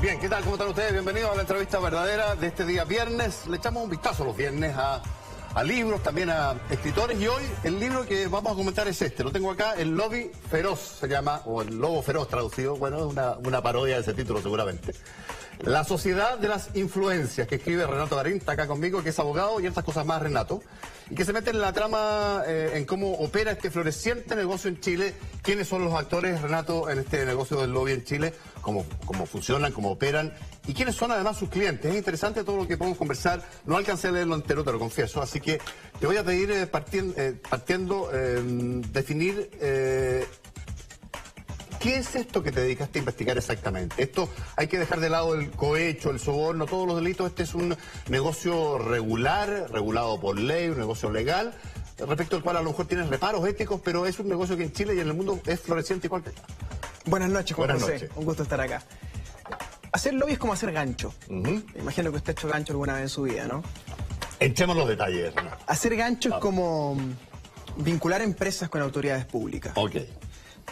Bien, ¿qué tal? ¿Cómo están ustedes? Bienvenidos a la entrevista verdadera de este día viernes. Le echamos un vistazo los viernes a libros, también a escritores. Y hoy el libro que vamos a comentar es este. Lo tengo acá, El Lobby Feroz se llama, o El Lobo Feroz traducido. Bueno, es una parodia de ese título seguramente. La Sociedad de las Influencias, que escribe Renato Garín, está acá conmigo, que es abogado y estas cosas más, Renato. Y que se mete en la trama, en cómo opera este floreciente negocio en Chile. ¿Quiénes son los actores, Renato, en este negocio del lobby en Chile? ¿Cómo funcionan, cómo operan? ¿Y quiénes son además sus clientes? Es interesante todo lo que podemos conversar. No alcancé a leerlo entero, te lo confieso. Así que te voy a pedir, partiendo, definir... ¿Qué es esto que te dedicaste a investigar exactamente? Esto hay que dejar de lado el cohecho, el soborno, todos los delitos. Este es un negocio regular, regulado por ley, un negocio legal, respecto al cual a lo mejor tienes reparos éticos, pero es un negocio que en Chile y en el mundo es floreciente igual que está. Buenas noches, Juan Buenas José. noches. Un gusto estar acá. Hacer lobby es como hacer gancho. Me imagino que usted ha hecho gancho alguna vez en su vida, ¿no? Echemos los detalles, Renato. Hacer gancho es como vincular empresas con autoridades públicas. Ok.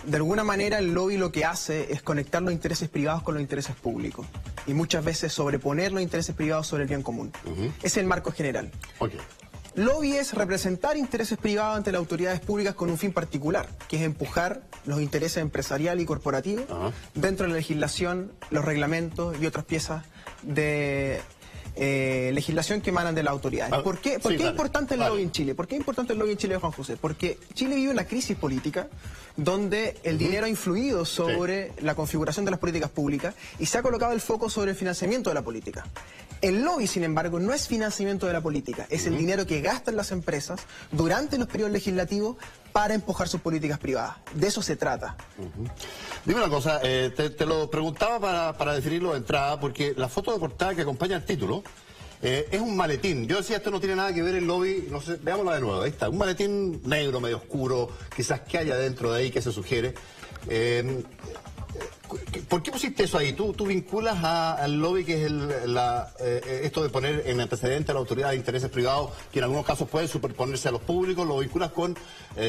De alguna manera el lobby lo que hace es conectar los intereses privados con los intereses públicos y muchas veces sobreponer los intereses privados sobre el bien común. Ese es el marco general. Ok. Lobby es representar intereses privados ante las autoridades públicas con un fin particular, que es empujar los intereses empresariales y corporativos dentro de la legislación, los reglamentos y otras piezas de legislación que emanan de las autoridades. ¿Por qué es importante el lobby en Chile? ¿Por qué es importante el lobby en Chile, Juan José? Porque Chile vive una crisis política donde el dinero ha influido sobre la configuración de las políticas públicas y se ha colocado el foco sobre el financiamiento de la política. El lobby, sin embargo, no es financiamiento de la política, es el dinero que gastan las empresas durante los periodos legislativos para empujar sus políticas privadas. De eso se trata. Dime una cosa, te lo preguntaba para definirlo de entrada, porque la foto de portada que acompaña el título es un maletín. Yo decía, esto no tiene nada que ver el lobby, no sé, veámosla de nuevo, ahí está. Un maletín negro, medio oscuro, quizás qué haya dentro de ahí, qué se sugiere. ¿Por qué pusiste eso ahí? ¿Tú vinculas al lobby, que es esto de poner en antecedente a la autoridad de intereses privados, que en algunos casos pueden superponerse a los públicos, lo vinculas con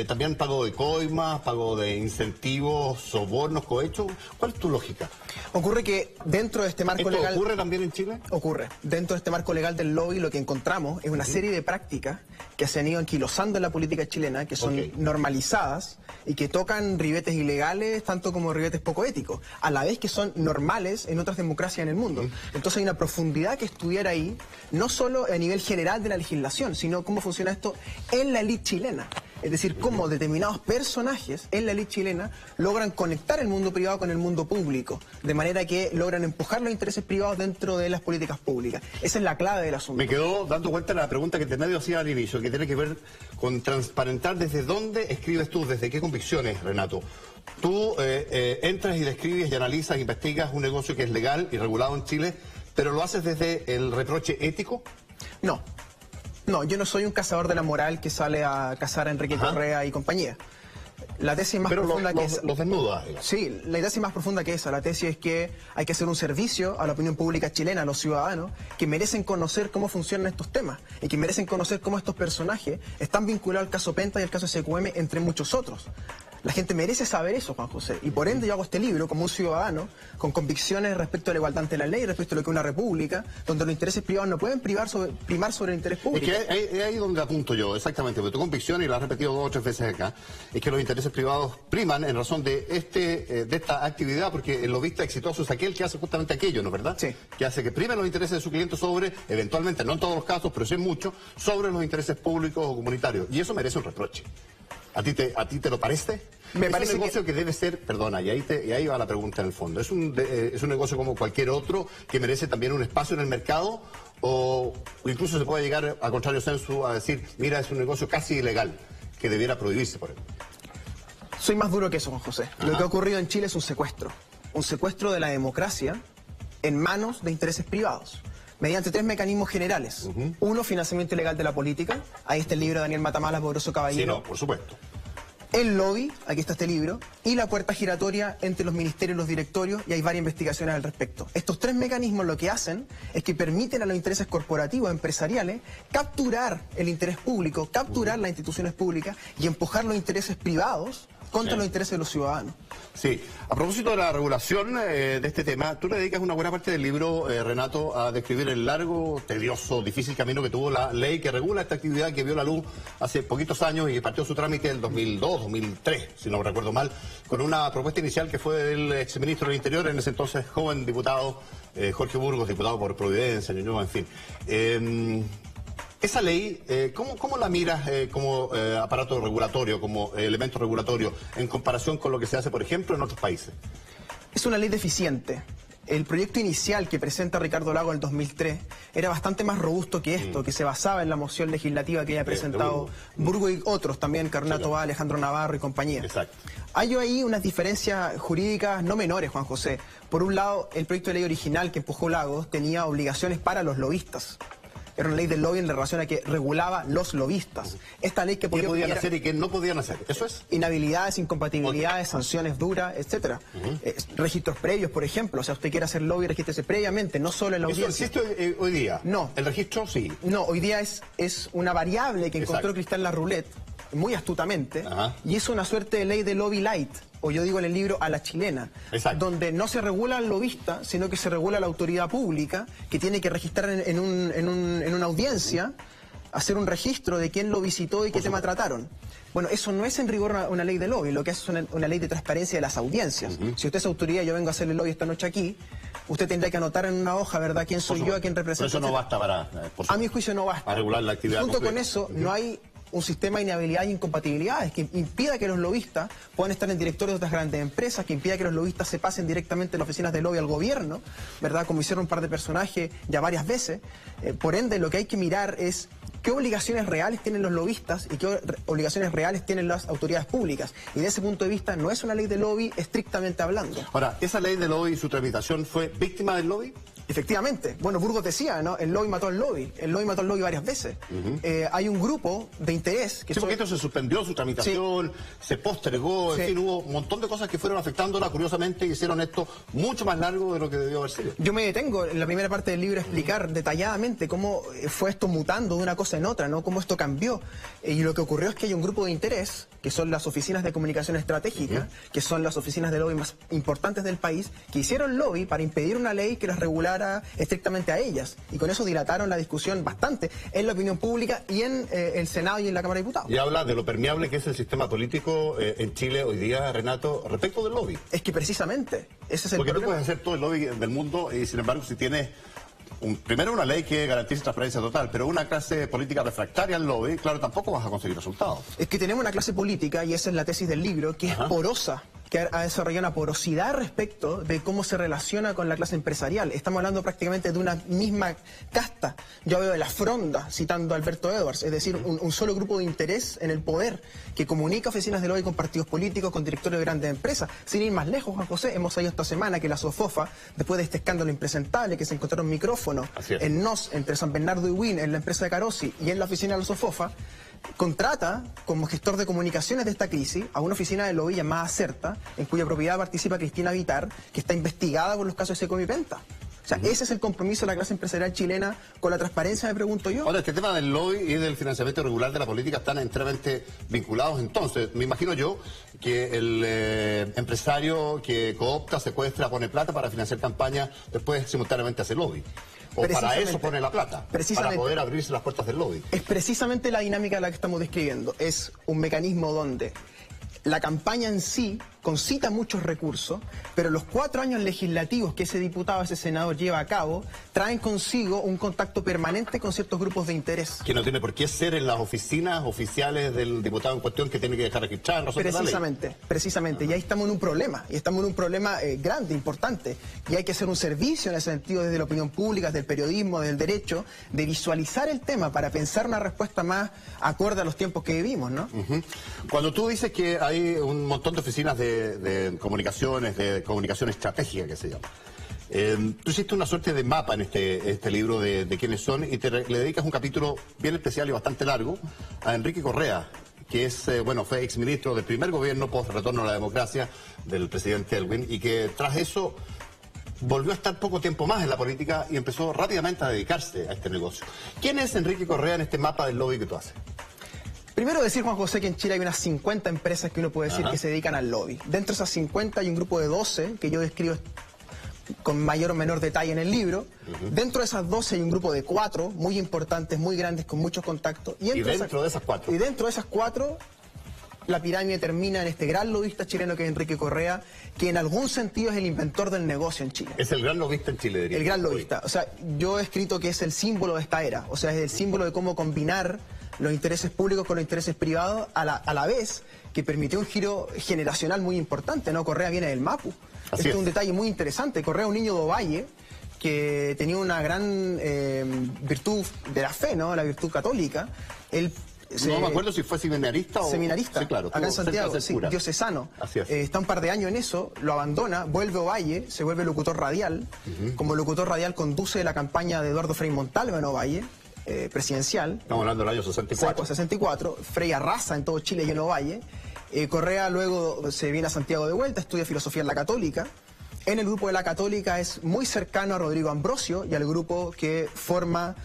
también pago de coimas, pago de incentivos, sobornos, cohechos? ¿Cuál es tu lógica? Ocurre que dentro de este marco legal... ¿Esto ocurre también en Chile? Ocurre. Dentro de este marco legal del lobby lo que encontramos es una serie de prácticas que se han ido anquilosando en la política chilena, que son normalizadas y que tocan ribetes ilegales tanto como ribetes poco éticos, a la vez que son normales en otras democracias en el mundo. Entonces hay una profundidad que estudiar ahí, no solo a nivel general de la legislación, sino cómo funciona esto en la élite chilena. Es decir, cómo determinados personajes en la élite chilena logran conectar el mundo privado con el mundo público, de manera que logran empujar los intereses privados dentro de las políticas públicas. Esa es la clave del asunto. Me quedó dando cuenta la pregunta que medio hacía al inicio, que tiene que ver con transparentar desde dónde escribes tú, desde qué convicciones, Renato. Tú entras y describes y analizas, investigas un negocio que es legal y regulado en Chile, pero ¿lo haces desde el reproche ético? No. No, yo no soy un cazador de la moral que sale a cazar a Enrique Correa y compañía. La tesis más profunda que esa. Los desnuda. Sí, la tesis más profunda que esa. La tesis es que hay que hacer un servicio a la opinión pública chilena, a los ciudadanos, que merecen conocer cómo funcionan estos temas y que merecen conocer cómo estos personajes están vinculados al caso Penta y al caso SQM, entre muchos otros. La gente merece saber eso, Juan José. Y por ende yo hago este libro como un ciudadano con convicciones respecto a la igualdad ante la ley, respecto a lo que es una república, donde los intereses privados no pueden primar sobre el interés público. Es que es ahí donde apunto yo, exactamente, porque tu convicción, y la has repetido 2 o 3 veces acá, es que los intereses privados priman en razón de esta actividad, porque el lobista exitoso es aquel que hace justamente aquello, ¿no es verdad? Sí. Que hace que primen los intereses de su cliente sobre, eventualmente, no en todos los casos, pero sí en muchos, sobre los intereses públicos o comunitarios. Y eso merece un reproche. ¿A ti te lo parece? Me parece un negocio que debe ser, perdona, y ahí va la pregunta en el fondo. ¿Es un negocio como cualquier otro que merece también un espacio en el mercado? O incluso se puede llegar, a contrario sensu, a decir, mira, es un negocio casi ilegal, que debiera prohibirse por él? Soy más duro que eso, Juan José. Lo que ha ocurrido en Chile es un secuestro de la democracia en manos de intereses privados, mediante 3 mecanismos generales. Uno, financiamiento ilegal de la política. Ahí está el libro de Daniel Matamala, Poderoso Caballero. Sí, no, por supuesto. El lobby, aquí está este libro, y la puerta giratoria entre los ministerios y los directorios, y hay varias investigaciones al respecto. Estos 3 mecanismos lo que hacen es que permiten a los intereses corporativos, empresariales, capturar el interés público, capturar las instituciones públicas y empujar los intereses privados contra los intereses de los ciudadanos. Sí, a propósito de la regulación de este tema, tú le dedicas una buena parte del libro, Renato, a describir el largo, tedioso, difícil camino que tuvo la ley que regula esta actividad que vio la luz hace poquitos años y partió su trámite en el 2002, 2003, si no recuerdo mal, con una propuesta inicial que fue del exministro del Interior, en ese entonces joven diputado, Jorge Burgos, diputado por Providencia, Ñuñoa, en fin. Esa ley, ¿cómo la miras como aparato regulatorio, como elemento regulatorio, en comparación con lo que se hace, por ejemplo, en otros países? Es una ley deficiente. El proyecto inicial que presenta Ricardo Lagos en el 2003 era bastante más robusto que esto, que se basaba en la moción legislativa que había presentado Burgos y otros, también Carolina Tobar, Alejandro Navarro y compañía. Exacto. Hay ahí unas diferencias jurídicas no menores, Juan José. Por un lado, el proyecto de ley original que empujó Lagos tenía obligaciones para los lobistas. Era una ley del lobby en relación a que regulaba los lobistas. Esta ley que ¿Qué podían hacer y qué no podían hacer? ¿Eso es? Inhabilidades, incompatibilidades, sanciones duras, etcétera. Registros previos, por ejemplo. O sea, usted quiere hacer lobby, regístrese previamente, no solo en la audiencia. ¿Eso existe hoy día? No. ¿El registro? Sí. No, hoy día es una variable que encontró Cristal La Roulette, muy astutamente, y es una suerte de ley de lobby light, o yo digo en el libro a la chilena, donde no se regula al lobista, sino que se regula la autoridad pública, que tiene que registrar en una audiencia, hacer un registro de quién lo visitó y qué tema trataron. Bueno, eso no es en rigor una ley de lobby, lo que es una ley de transparencia de las audiencias. Si usted es autoridad y yo vengo a hacerle lobby esta noche aquí, usted tendría que anotar en una hoja, ¿verdad?, quién soy yo, a quién represento. Pero eso no basta para... a mi juicio no basta. Para regular la actividad. Junto con eso, no hay un sistema de inhabilidad e incompatibilidades que impida que los lobistas puedan estar en directorios de otras grandes empresas, que impida que los lobistas se pasen directamente en las oficinas de lobby al gobierno, ¿verdad?, como hicieron un par de personajes ya varias veces. Por ende, lo que hay que mirar es qué obligaciones reales tienen los lobistas y qué obligaciones reales tienen las autoridades públicas. Y de ese punto de vista no es una ley de lobby estrictamente hablando. Ahora, ¿esa ley de lobby y su tramitación fue víctima del lobby? Efectivamente. Bueno, Burgos decía, ¿no? El lobby mató al lobby. El lobby mató al lobby varias veces. Hay un grupo de interés que... Sí, porque esto se suspendió su tramitación, se postergó, en fin, hubo un montón de cosas que fueron afectándola, curiosamente, y hicieron esto mucho más largo de lo que debió haber sido. Yo me detengo en la primera parte del libro a explicar detalladamente cómo fue esto mutando de una cosa en otra, ¿no? Cómo esto cambió. Y lo que ocurrió es que hay un grupo de interés, que son las oficinas de comunicación estratégica, que son las oficinas de lobby más importantes del país, que hicieron lobby para impedir una ley que las regulara estrictamente a ellas. Y con eso dilataron la discusión bastante en la opinión pública y en el Senado y en la Cámara de Diputados. Y habla de lo permeable que es el sistema político en Chile hoy día, Renato, respecto del lobby. Es que precisamente ese es el problema. Porque tú puedes hacer todo el lobby del mundo y sin embargo si tienes primero una ley que garantice transparencia total, pero una clase política refractaria al lobby, claro, tampoco vas a conseguir resultados. Es que tenemos una clase política, y esa es la tesis del libro, que es porosa, que ha desarrollado una porosidad respecto de cómo se relaciona con la clase empresarial. Estamos hablando prácticamente de una misma casta. Yo hablo de la fronda, citando a Alberto Edwards, es decir, un solo grupo de interés en el poder que comunica oficinas de lobby con partidos políticos, con directores de grandes empresas. Sin ir más lejos, Juan José, hemos sabido esta semana que la SOFOFA, después de este escándalo impresentable, que se encontraron micrófonos en NOS, entre San Bernardo y Wynn, en la empresa de Carosi y en la oficina de la SOFOFA, contrata como gestor de comunicaciones de esta crisis a una oficina de lobby llamada CERTA, en cuya propiedad participa Cristina Vitar, que está investigada por los casos de Seco y Penta. O sea, ese es el compromiso de la clase empresarial chilena con la transparencia, me pregunto yo. Ahora, este tema del lobby y del financiamiento irregular de la política están enteramente vinculados. Entonces, me imagino yo que el empresario que coopta, secuestra, pone plata para financiar campañas, después simultáneamente hace lobby. O para eso pone la plata, para poder abrirse las puertas del lobby. Es precisamente la dinámica la que estamos describiendo. Es un mecanismo donde la campaña en sí concita muchos recursos, pero los 4 años legislativos que ese diputado, ese senador lleva a cabo, traen consigo un contacto permanente con ciertos grupos de interés. Que no tiene por qué ser en las oficinas oficiales del diputado en cuestión, que tiene que dejar registrar. Precisamente. Y ahí estamos en un problema, grande, importante. Y hay que hacer un servicio en ese sentido desde la opinión pública, desde el periodismo, desde el derecho, de visualizar el tema para pensar una respuesta más acorde a los tiempos que vivimos, ¿no? Cuando tú dices que hay un montón de oficinas de comunicación estratégica, que se llama. Tú hiciste una suerte de mapa en este libro de quiénes son y le dedicas un capítulo bien especial y bastante largo a Enrique Correa, que es, fue exministro del primer gobierno post retorno a la democracia del presidente Elwin, y que tras eso volvió a estar poco tiempo más en la política y empezó rápidamente a dedicarse a este negocio. ¿Quién es Enrique Correa en este mapa del lobby que tú haces? Primero decir, Juan José, que en Chile hay unas 50 empresas que uno puede decir que se dedican al lobby. Dentro de esas 50 hay un grupo de 12 que yo describo con mayor o menor detalle en el libro. Dentro de esas 12 hay un grupo de 4 muy importantes, muy grandes, con muchos contactos. Y dentro de esas 4. Y dentro de esas 4, la pirámide termina en este gran lobista chileno que es Enrique Correa, que en algún sentido es el inventor del negocio en Chile. Es el gran lobista en Chile, diría. El gran lobista. O sea, yo he escrito que es el símbolo de esta era. O sea, es el símbolo de cómo combinar los intereses públicos con los intereses privados a la vez que permitió un giro generacional muy importante, ¿no? Correa viene del Mapu. Este es un detalle muy interesante. Correa, un niño de Ovalle, que tenía una gran virtud de la fe, ¿no? La virtud católica. Él no me acuerdo si fue seminarista o... Seminarista, sí, claro, acá en Santiago, sí, diocesano. Así es. Está un par de años en eso, lo abandona, vuelve a Ovalle, se vuelve locutor radial. Como locutor radial conduce la campaña de Eduardo Frei Montalva en Ovalle, presidencial. Estamos hablando del año 64. 64, Frei arrasa en todo Chile y en Ovalle. Correa luego se viene a Santiago de vuelta, estudia filosofía en la Católica. En el grupo de la Católica es muy cercano a Rodrigo Ambrosio y al grupo que forma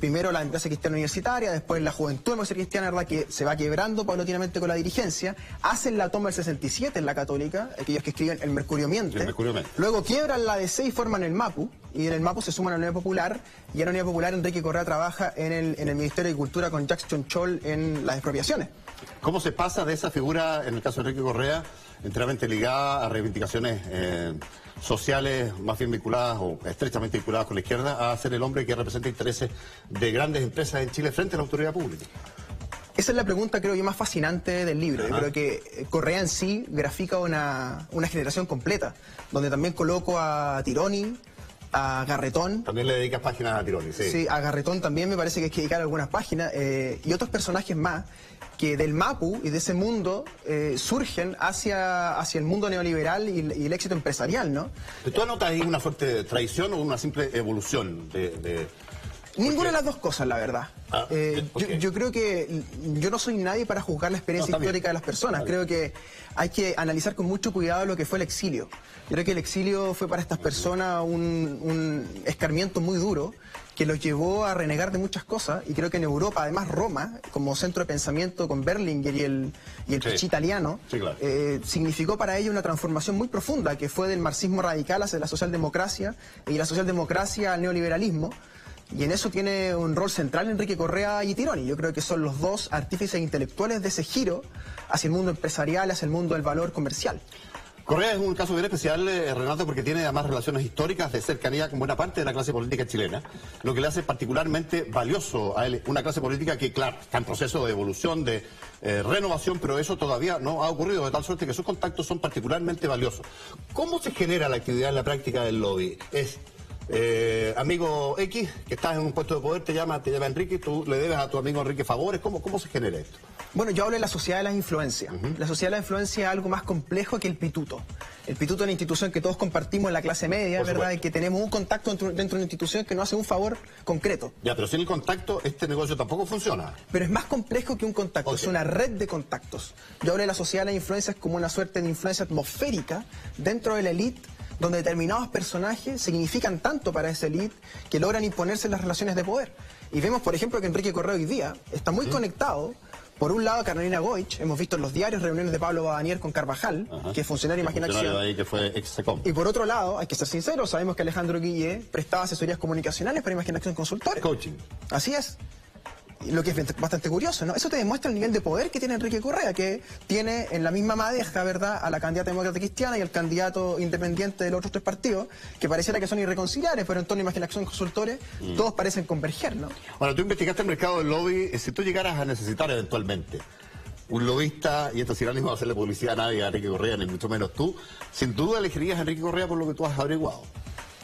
primero la Democracia Cristiana Universitaria, después la Juventud Democracia Cristiana, ¿verdad?, que se va quebrando paulatinamente con la dirigencia. Hacen la toma del 67 en la Católica, aquellos que escriben el Mercurio Miente. Luego quiebran la DC y forman el MAPU, y en el MAPU se suman a la Unidad Popular, y en la Unidad Popular Enrique Correa trabaja en el Ministerio de Cultura con Jacques Chonchol en las expropiaciones. ¿Cómo se pasa de esa figura, en el caso de Enrique Correa, enteramente ligada a reivindicaciones sociales más bien vinculadas o estrechamente vinculadas con la izquierda, a ser el hombre que representa intereses de grandes empresas en Chile frente a la autoridad pública? Esa es la pregunta, creo yo, más fascinante del libro. Yo creo que Correa en sí grafica una generación completa, donde también coloco a Tironi, a Garretón. También le dedicas páginas a Tironi, sí. Sí, a Garretón también me parece que hay que dedicar algunas páginas, y otros personajes más, que del MAPU y de ese mundo surgen hacia el mundo neoliberal y el éxito empresarial, ¿no? ¿Tú anotas ahí una fuerte traición o una simple evolución de... Ninguna de las dos cosas, la verdad. Yo creo que yo no soy nadie para juzgar la experiencia histórica de las personas. Creo que hay que analizar con mucho cuidado lo que fue el exilio. Yo creo que el exilio fue para estas personas un escarmiento muy duro que los llevó a renegar de muchas cosas, y creo que en Europa, además Roma, como centro de pensamiento con Berlinguer y el Pichi italiano, significó para ellos una transformación muy profunda, que fue del marxismo radical hacia la socialdemocracia, y la socialdemocracia al neoliberalismo. Y en eso tiene un rol central Enrique Correa y Tironi. Yo creo que son los dos artífices intelectuales de ese giro hacia el mundo empresarial, hacia el mundo del valor comercial. Correa es un caso bien especial, Renato, porque tiene además relaciones históricas de cercanía con buena parte de la clase política chilena, lo que le hace particularmente valioso a él, una clase política que, claro, está en proceso de evolución, de renovación, pero eso todavía no ha ocurrido, de tal suerte que sus contactos son particularmente valiosos. ¿Cómo se genera la actividad en la práctica del lobby? Es... amigo X, que estás en un puesto de poder, te llama Enrique, tú le debes a tu amigo Enrique favores. ¿Cómo se genera esto? Bueno, yo hablo de la sociedad de las influencias. La sociedad de la influencia es algo más complejo que el pituto. El pituto es una institución que todos compartimos en la clase media, ¿verdad? Y que tenemos un contacto dentro de una institución que nos hace un favor concreto. Ya, pero sin el contacto, este negocio tampoco funciona. Pero es más complejo que un contacto, es una red de contactos. Yo hablo de la sociedad de las influencias como una suerte de influencia atmosférica dentro de la élite, donde determinados personajes significan tanto para esa élite que logran imponerse en las relaciones de poder. Y vemos, por ejemplo, que Enrique Correa hoy día está muy conectado, por un lado, a Carolina Goich. Hemos visto en los diarios reuniones de Pablo Badanier con Carvajal, que es funcionario de Imaginación. Ahí que fue ex-SECOM. Y por otro lado, hay que ser sinceros, sabemos que Alejandro Guille prestaba asesorías comunicacionales para Imaginación Consultores. Coaching. Así es. Lo que es bastante curioso, ¿no? Eso te demuestra el nivel de poder que tiene Enrique Correa, que tiene en la misma madeja, ¿verdad?, a la candidata demócrata cristiana y al candidato independiente de los otros tres partidos, que pareciera que son irreconciliables, pero en torno a Imaginación Consultores, todos parecen converger, ¿no? Bueno, tú investigaste el mercado del lobby. Si tú llegaras a necesitar eventualmente un lobista, y esto sin ánimo de hacerle publicidad a nadie, a Enrique Correa, ni mucho menos tú, sin duda elegirías a Enrique Correa por lo que tú has averiguado.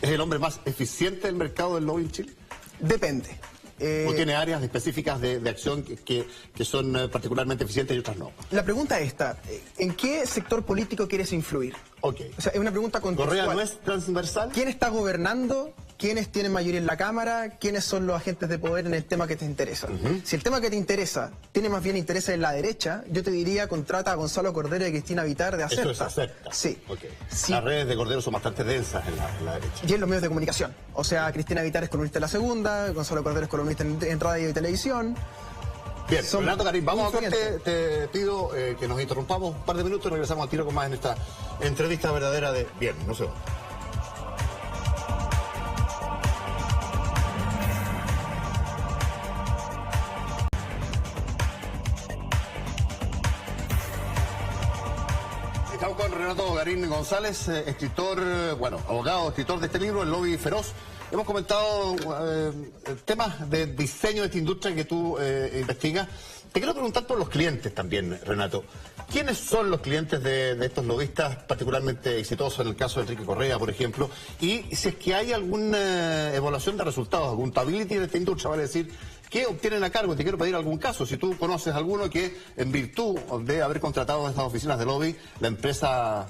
¿Es el hombre más eficiente del mercado del lobby en Chile? Depende. ¿O tiene áreas específicas de acción que son particularmente eficientes y otras no? La pregunta es esta: ¿en qué sector político quieres influir? Ok. O sea, es una pregunta contextual. ¿Correa no es transversal? ¿Quién está gobernando? ¿Quiénes tienen mayoría en la Cámara? ¿Quiénes son los agentes de poder en el tema que te interesa? Si el tema que te interesa tiene más bien interés en la derecha, yo te diría contrata a Gonzalo Cordero y Cristina Vitar de Acerta. Eso es Acerta. Sí. Okay. Sí. Las redes de Cordero son bastante densas en la derecha. Y en los medios de comunicación. O sea, Cristina Vitar es columnista de La Segunda, Gonzalo Cordero es columnista en radio y televisión. Bien, Renato Garín, vamos a corte. Te pido que nos interrumpamos un par de minutos y regresamos al tiro con más en esta entrevista verdadera de viernes. No sé. Estamos con Renato Garín González, escritor, abogado, escritor de este libro, El Lobby Feroz. Hemos comentado temas de diseño de esta industria que tú investigas. Te quiero preguntar por los clientes también, Renato. ¿Quiénes son los clientes de estos lobistas particularmente exitosos, en el caso de Enrique Correa, por ejemplo? Y si es que hay alguna evaluación de resultados, algún accountability de esta industria, vale decir, ¿qué obtienen a cargo? Te quiero pedir algún caso. Si tú conoces alguno que, en virtud de haber contratado estas oficinas de lobby, la empresa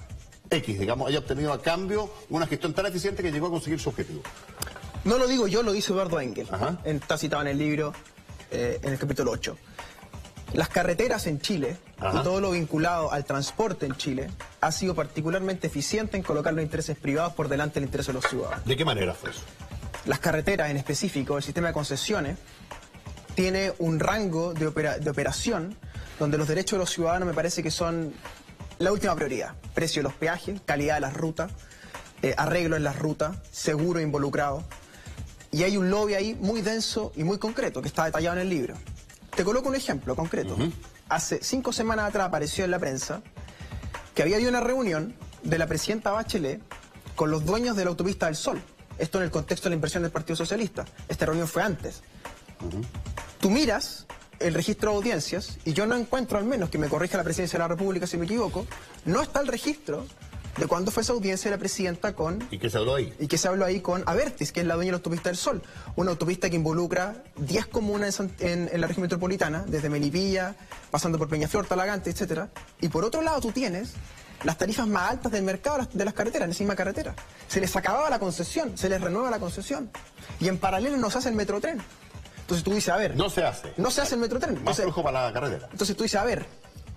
X, digamos, haya obtenido a cambio una gestión tan eficiente que llegó a conseguir su objetivo. No lo digo yo, lo dice Eduardo Engel. Está citado en el libro, en el capítulo 8. Las carreteras en Chile, y todo lo vinculado al transporte en Chile, ha sido particularmente eficiente en colocar los intereses privados por delante del interés de los ciudadanos. ¿De qué manera fue eso? Las carreteras, en específico, el sistema de concesiones, tiene un rango de operación donde los derechos de los ciudadanos me parece que son la última prioridad. Precio de los peajes, calidad de las rutas, arreglo en las rutas, seguro involucrado. Y hay un lobby ahí muy denso y muy concreto que está detallado en el libro. Te coloco un ejemplo concreto. Hace 5 semanas atrás apareció en la prensa que había habido una reunión de la presidenta Bachelet con los dueños de la autopista del Sol. Esto en el contexto de la inversión del Partido Socialista. Esta reunión fue antes. Tú miras el registro de audiencias y yo no encuentro, al menos que me corrija la Presidencia de la República si me equivoco, no está el registro de cuándo fue esa audiencia de la presidenta con... ¿Y qué se habló ahí? Y qué se habló ahí con Abertis, que es la dueña de la autopista del Sol. Una autopista que involucra 10 comunas en la región metropolitana, desde Melipilla, pasando por Peñaflor, Talagante, etcétera. Y por otro lado tú tienes las tarifas más altas del mercado de las carreteras, en esa misma carretera. Se les acababa la concesión, se les renueva la concesión. Y en paralelo no se hace el metrotren. Entonces tú dices, a ver... No se hace. No se hace el metrotren. Más flujo para la carretera. Entonces tú dices, a ver,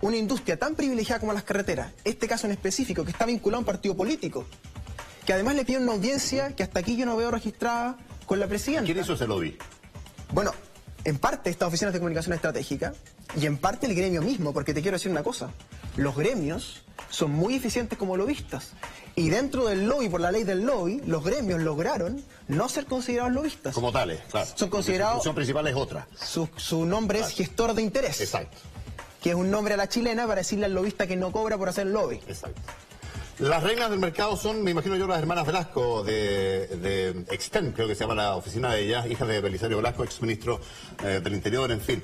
una industria tan privilegiada como las carreteras, este caso en específico, que está vinculado a un partido político, que además le pide una audiencia que hasta aquí yo no veo registrada con la presidenta. ¿Quién hizo ese lobby? Bueno, en parte estas oficinas de comunicación estratégica y en parte el gremio mismo, porque te quiero decir una cosa, los gremios son muy eficientes como lobistas. Y dentro del lobby, por la ley del lobby, los gremios lograron no ser considerados lobistas. Como tales, claro. Son considerados... Su función principal es otra. Su nombre es gestor de interés. Exacto. Que es un nombre a la chilena para decirle al lobista que no cobra por hacer lobby. Exacto. Las reinas del mercado son, me imagino yo, las hermanas Velasco de Extern, creo que se llama la oficina de ellas, hijas de Belisario Velasco, exministro del Interior, en fin.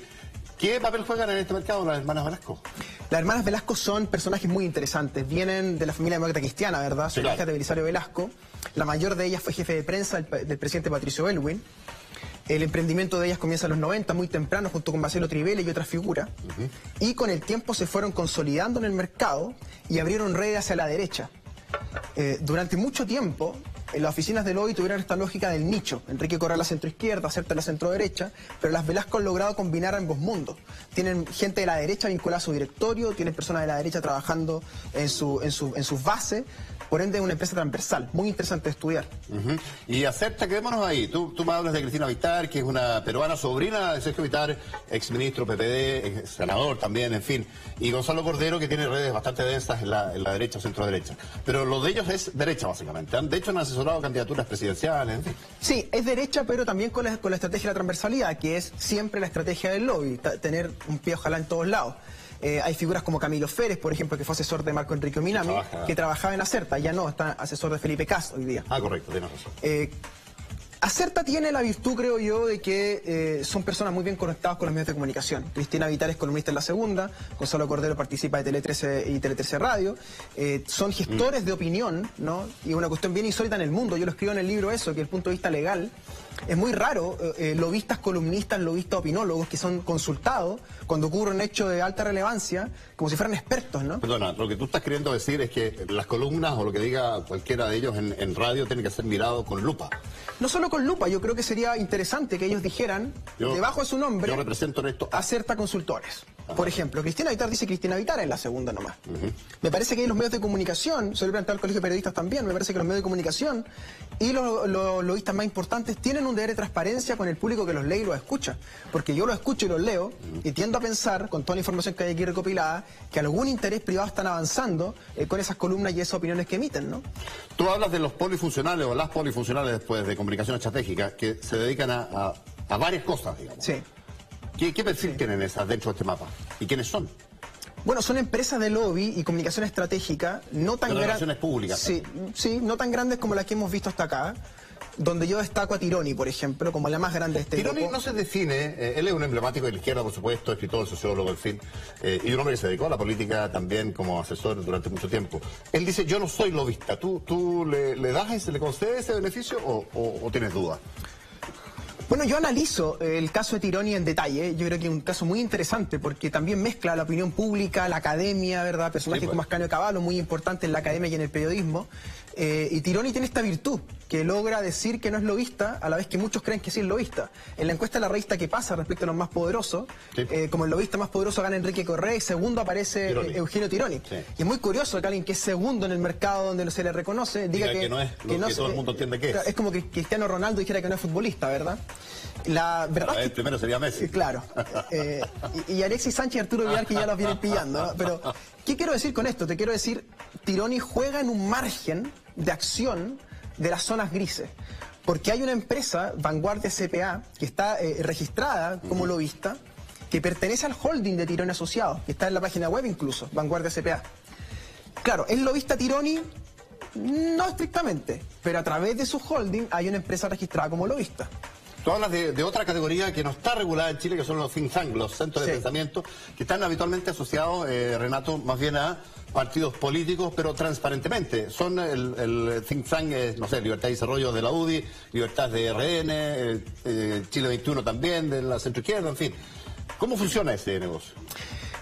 ¿Qué papel juegan en este mercado las hermanas Velasco? Las hermanas Velasco son personajes muy interesantes. Vienen de la familia demócrata cristiana, ¿verdad? Son hijas de Belisario Velasco. La mayor de ellas fue jefe de prensa del presidente Patricio Aylwin. El emprendimiento de ellas comienza en los 90, muy temprano, junto con Marcelo Trivela y otras figuras. Y con el tiempo se fueron consolidando en el mercado y abrieron redes hacia la derecha. Durante mucho tiempo, las oficinas de lobby tuvieron esta lógica del nicho. Enrique Correa a la centroizquierda, Certa a la centroderecha, pero las Velasco han logrado combinar ambos mundos. Tienen gente de la derecha vinculada a su directorio, tienen personas de la derecha trabajando en sus bases. Por ende, es una empresa transversal, muy interesante de estudiar. Y Acerta, quedémonos ahí. Tú me hablas de Cristina Vitar, que es una peruana sobrina de Sergio Vitar, exministro PPD, senador también, en fin. Y Gonzalo Cordero, que tiene redes bastante densas en la derecha o centro-derecha. Pero lo de ellos es derecha, básicamente. De hecho, han asesorado candidaturas presidenciales, en fin. Sí, es derecha, pero también con la estrategia de la transversalidad, que es siempre la estrategia del lobby, tener un pie ojalá en todos lados. Hay figuras como Camilo Férez, por ejemplo, que fue asesor de Marco Enrique Minami, que trabajaba en Acerta, ya no, está asesor de Felipe Cas hoy día. Ah, correcto, tienes razón. Acerta tiene la virtud, creo yo, de que son personas muy bien conectadas con los medios de comunicación. Cristina Vitar es columnista en La Segunda, Gonzalo Cordero participa de Tele 13 y Tele 13 Radio. Son gestores de opinión, ¿no? Y una cuestión bien insólita en el mundo. Yo lo escribo en el libro eso, que desde el punto de vista legal es muy raro, lobistas, columnistas, lobistas, opinólogos que son consultados cuando ocurre un hecho de alta relevancia, como si fueran expertos, ¿no? Perdona, lo que tú estás queriendo decir es que las columnas o lo que diga cualquiera de ellos en radio tiene que ser mirado con lupa. No solo con lupa, yo creo que sería interesante que ellos dijeran, debajo de su nombre, yo represento en esto Acerta Consultores. Por ejemplo, Cristina Vitar dice Cristina Vitar en la segunda nomás. Me parece que hay los medios de comunicación, se lo he planteado al Colegio de Periodistas también, me parece que los medios de comunicación y los lobistas más importantes tienen un deber de transparencia con el público que los lee y los escucha. Porque yo los escucho y los leo y tiendo a pensar, con toda la información que hay aquí recopilada, que algún interés privado están avanzando con esas columnas y esas opiniones que emiten, ¿no? Tú hablas de los polifuncionales o las polifuncionales después de comunicación estratégica que se dedican a varias cosas, digamos. Sí. ¿Qué perfil tienen esas dentro de este mapa? ¿Y quiénes son? Bueno, son empresas de lobby y comunicación estratégica no tan grandes. Relaciones públicas. Sí, no tan grandes como las que hemos visto hasta acá. Donde yo destaco a Tironi, por ejemplo, como la más grande de este Tironi grupo. no se define, él es un emblemático de la izquierda, por supuesto, escritor, sociólogo, en fin, y un hombre que se dedicó a la política también como asesor durante mucho tiempo. Él dice, yo no soy lobista. ¿Tú le das le concedes ese beneficio o tienes dudas? Bueno, yo analizo el caso de Tironi en detalle. Yo creo que es un caso muy interesante porque también mezcla la opinión pública, la academia, ¿verdad? Personajes como Ascanio Cavallo, muy importantes en la academia y en el periodismo. Y Tironi tiene esta virtud, que logra decir que no es lobista, a la vez que muchos creen que sí es lobista. En la encuesta de la revista ¿Qué pasa? Respecto a los más poderosos, como el lobista más poderoso gana Enrique Correa y segundo aparece Eugenio Tironi. Sí. Y es muy curioso que alguien que es segundo en el mercado donde se le reconoce diga que no es lo que todo el mundo entiende que es. Es como que Cristiano Ronaldo dijera que no es futbolista, ¿verdad? La verdad es que, primero sería Messi. Claro. Y Alexis Sánchez y Arturo Vidal que ya los vienen pillando, ¿no? Pero, ¿qué quiero decir con esto? Te quiero decir, Tironi juega en un margen de acción de las zonas grises. Porque hay una empresa, Vanguardia CPA, que está registrada como lobista, que pertenece al holding de Tironi Asociados, que está en la página web incluso, Vanguardia CPA. Claro, ¿es lobista Tironi? No estrictamente, pero a través de su holding hay una empresa registrada como lobista. Tú hablas de otra categoría que no está regulada en Chile, que son los think tanks, los centros de pensamiento, que están habitualmente asociados, Renato, más bien a partidos políticos, pero transparentemente. Son el think tank, no sé, Libertad y Desarrollo de la UDI, Libertad de RN, Chile 21 también, de la centroizquierda, en fin. ¿Cómo funciona ese negocio?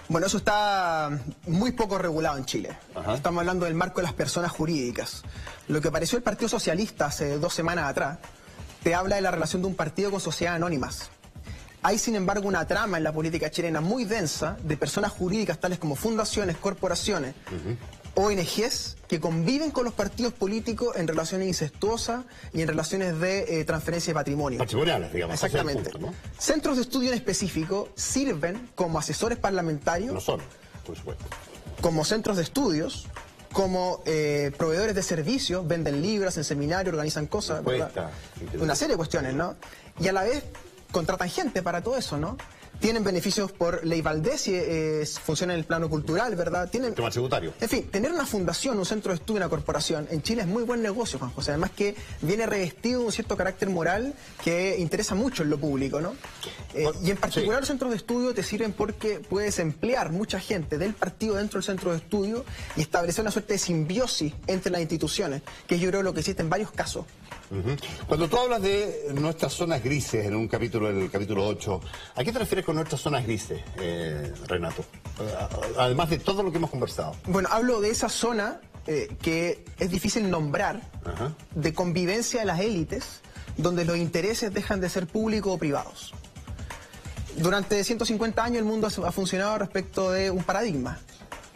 Bueno, eso está muy poco regulado en Chile. Estamos hablando del marco de las personas jurídicas. Lo que apareció el Partido Socialista hace 2 semanas atrás te habla de la relación de un partido con sociedades anónimas. Hay, sin embargo, una trama en la política chilena muy densa de personas jurídicas tales como fundaciones, corporaciones, ONGs, que conviven con los partidos políticos en relaciones incestuosas y en relaciones de transferencia de patrimonio. Patrimoniales, digamos. Exactamente. Punto, ¿no? Centros de estudio en específico sirven como asesores parlamentarios. No son, por supuesto. Como centros de estudios, como proveedores de servicios, venden libros en seminarios, organizan cosas, una serie de cuestiones, ¿no? Y a la vez contratan gente para todo eso, ¿no? Tienen beneficios por ley Valdés y funciona en el plano cultural, ¿verdad? Tienen tema tributario. En fin, tener una fundación, un centro de estudio, una corporación en Chile es muy buen negocio, Juan José. Además que viene revestido de un cierto carácter moral que interesa mucho en lo público, ¿no? Y en particular los centros de estudio te sirven porque puedes emplear mucha gente del partido dentro del centro de estudio y establecer una suerte de simbiosis entre las instituciones, que yo creo lo que existe en varios casos. Cuando tú hablas de nuestras zonas grises en un capítulo, el capítulo 8, ¿a qué te refieres con nuestras zonas grises, Renato? Además de todo lo que hemos conversado. Bueno, hablo de esa zona que es difícil nombrar, de convivencia de las élites, donde los intereses dejan de ser públicos o privados. Durante 150 años el mundo ha funcionado respecto de un paradigma.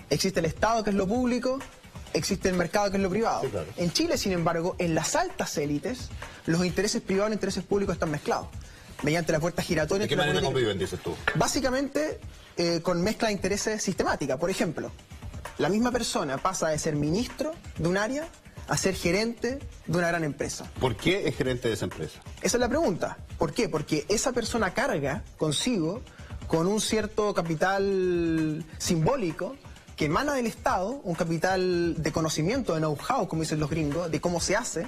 Existe el Estado, que es lo público, existe el mercado, que es lo privado. Sí, claro. En Chile, sin embargo, en las altas élites, los intereses privados y los intereses públicos están mezclados, mediante la puerta giratoria. ¿De qué manera conviven, dices tú? Básicamente, con mezcla de intereses sistemática. Por ejemplo, la misma persona pasa de ser ministro de un área a ser gerente de una gran empresa. ¿Por qué es gerente de esa empresa? Esa es la pregunta. ¿Por qué? Porque esa persona carga consigo con un cierto capital simbólico que emana del Estado, un capital de conocimiento, de know-how, como dicen los gringos, de cómo se hace,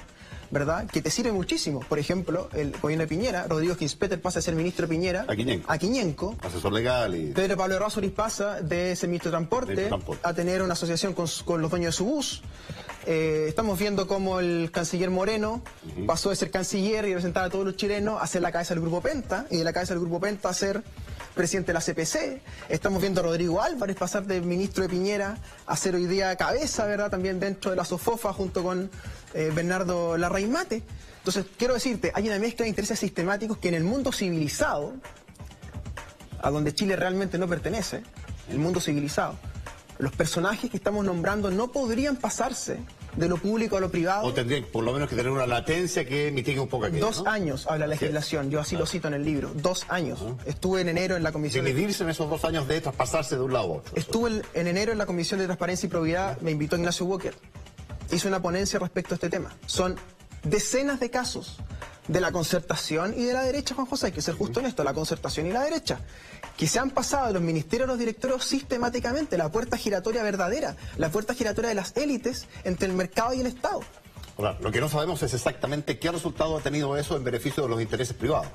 ¿verdad? Que te sirve muchísimo. Por ejemplo, el gobierno de Piñera, Rodrigo Ginspeter pasa a ser ministro de Piñera a Quiñenco. Asesor legal y... Pedro Pablo Errázuriz pasa de ser ministro de Transporte a tener una asociación con los dueños de su bus. Estamos viendo cómo el canciller Moreno pasó de ser canciller y representar a todos los chilenos a ser la cabeza del Grupo Penta, y de la cabeza del Grupo Penta a ser presidente de la CPC. Estamos viendo a Rodrigo Álvarez pasar de ministro de Piñera a ser hoy día cabeza, ¿verdad? También dentro de la SOFOFA junto con Bernardo Larraín Mate. Entonces, quiero decirte, hay una mezcla de intereses sistemáticos que en el mundo civilizado, a donde Chile realmente no pertenece, el mundo civilizado. Los personajes que estamos nombrando no podrían pasarse de lo público a lo privado. O tendrían por lo menos que tener una latencia que mitigue un poco aquello, 2 años habla la legislación, yo así lo cito en el libro, 2 años. Estuve en enero en la comisión... Dividirse en esos 2 años de traspasarse de un lado a otro. Estuve en enero en la comisión de Transparencia y Probidad, me invitó Ignacio Walker. Hizo una ponencia respecto a este tema. Son decenas de casos de la concertación y de la derecha, Juan José, hay que ser justo en esto, la concertación y la derecha, que se han pasado de los ministerios a los directorios sistemáticamente, la puerta giratoria verdadera, la puerta giratoria de las élites entre el mercado y el Estado. Ahora, lo que no sabemos es exactamente qué resultado ha tenido eso en beneficio de los intereses privados.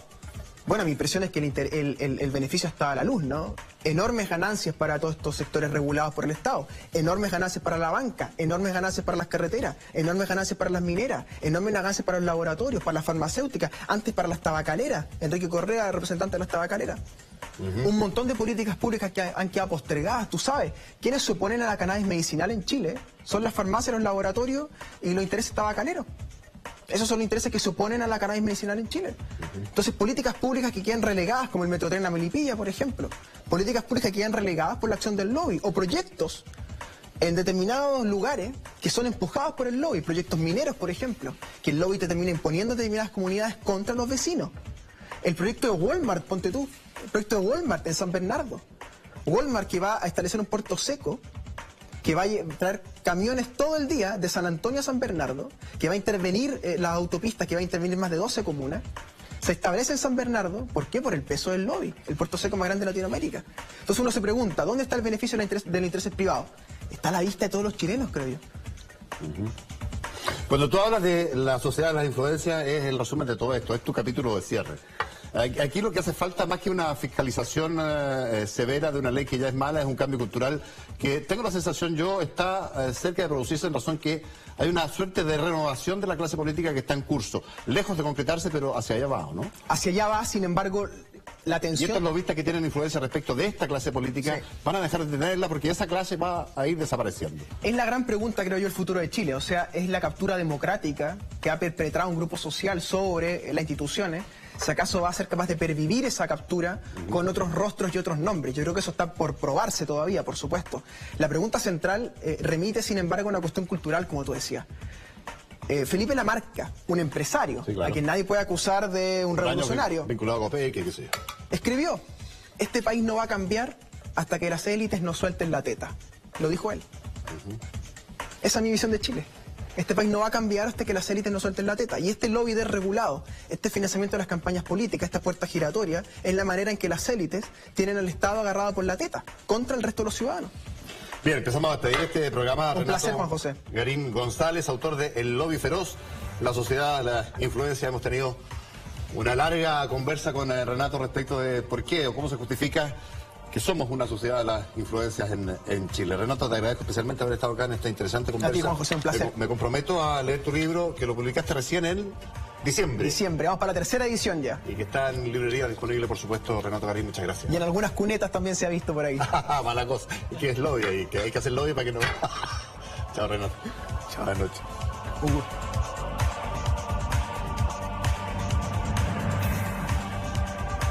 Bueno, mi impresión es que el beneficio está a la luz, ¿no? Enormes ganancias para todos estos sectores regulados por el Estado, enormes ganancias para la banca, enormes ganancias para las carreteras, enormes ganancias para las mineras, enormes ganancias para los laboratorios, para las farmacéuticas, antes para las tabacaleras. Enrique Correa, representante de las tabacaleras. Un montón de políticas públicas que han quedado postergadas, tú sabes. Quienes se oponen a la cannabis medicinal en Chile son las farmacias, los laboratorios y los intereses tabacaleros. Esos son los intereses que se oponen a la cannabis medicinal en Chile. Entonces, políticas públicas que quedan relegadas, como el Metrotren a Melipilla, por ejemplo. Políticas públicas que quedan relegadas por la acción del lobby. O proyectos en determinados lugares que son empujados por el lobby. Proyectos mineros, por ejemplo. Que el lobby te termina imponiendo en determinadas comunidades contra los vecinos. El proyecto de Walmart, ponte tú. El proyecto de Walmart en San Bernardo. Walmart que va a establecer un puerto seco, que va a traer camiones todo el día de San Antonio a San Bernardo, que va a intervenir las autopistas, que va a intervenir más de 12 comunas, se establece en San Bernardo. ¿Por qué? Por el peso del lobby, el puerto seco más grande de Latinoamérica. Entonces uno se pregunta, ¿dónde está el beneficio de los intereses privados? Está a la vista de todos los chilenos, creo yo. Cuando tú hablas de la sociedad de las influencias, es el resumen de todo esto, es tu capítulo de cierre. Aquí lo que hace falta, más que una fiscalización severa de una ley que ya es mala, es un cambio cultural que, tengo la sensación yo, está cerca de producirse, en razón que hay una suerte de renovación de la clase política que está en curso, lejos de concretarse, pero hacia allá va, ¿no? Hacia allá va, sin embargo, la Y tensión... estos lobistas que tienen influencia respecto de esta clase política van a dejar de tenerla porque esa clase va a ir desapareciendo. Es la gran pregunta, creo yo, el futuro de Chile. O sea, es la captura democrática que ha perpetrado un grupo social sobre las instituciones. Si acaso va a ser capaz de pervivir esa captura con otros rostros y otros nombres. Yo creo que eso está por probarse todavía, por supuesto. La pregunta central remite, sin embargo, a una cuestión cultural, como tú decías. Felipe Lamarca, un empresario, sí, claro, a quien nadie puede acusar de un revolucionario, vinculado a Copec, qué sé yo, escribió: este país no va a cambiar hasta que las élites nos suelten la teta. Lo dijo él. Esa es mi visión de Chile. Este país no va a cambiar hasta que las élites nos suelten la teta. Y este lobby desregulado, este financiamiento de las campañas políticas, esta puerta giratoria, es la manera en que las élites tienen al Estado agarrado por la teta, contra el resto de los ciudadanos. Bien, empezamos a despedir este programa. Un placer, Juan José. Garín González, autor de El Lobby Feroz, la sociedad de la influencia. Hemos tenido una larga conversa con Renato respecto de por qué o cómo se justifica que somos una sociedad de las influencias en Chile. Renato, te agradezco especialmente haber estado acá en esta interesante conversa. A ti, Juan José, un placer. Me comprometo a leer tu libro, que lo publicaste recién en diciembre. Diciembre, vamos para la 3ª edición ya. Y que está en librería disponible, por supuesto, Renato Garín, muchas gracias. Y en algunas cunetas también se ha visto por ahí. Mala cosa. Y que es lobby ahí, que hay que hacer lobby para que no... Chao, Renato. Chao. Buenas noches. Un gusto.